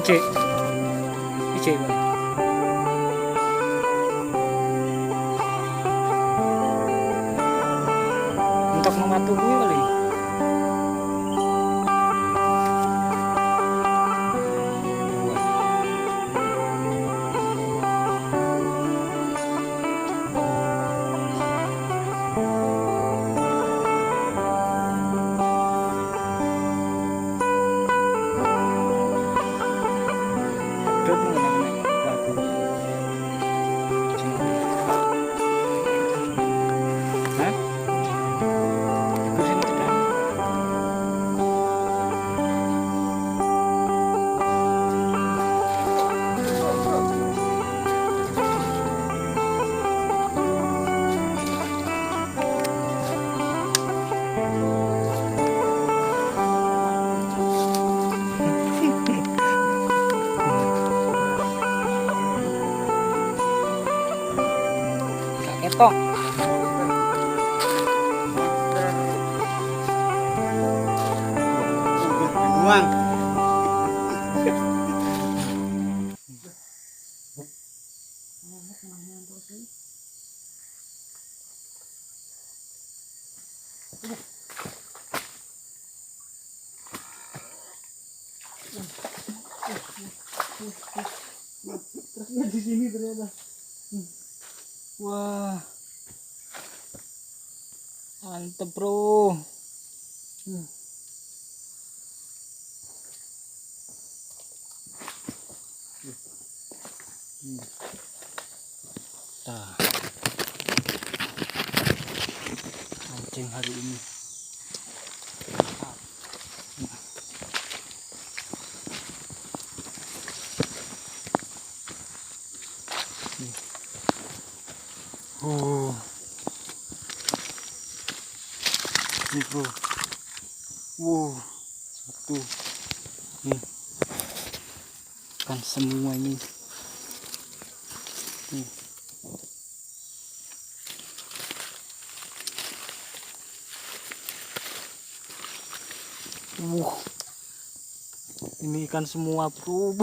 Ije. Ije, Bang. Untuk mematu kuwi kali. Pedot ngene watu. Hah? Iku sing tekan. Gak ketok. Buang. Terusnya di sini ternyata. Wah. Mantep, Bro. Nah, mancing hari ini. Nih, Bro. Satu. Nih. Kan semua ini. Nih. Ini ikan semua, Bro.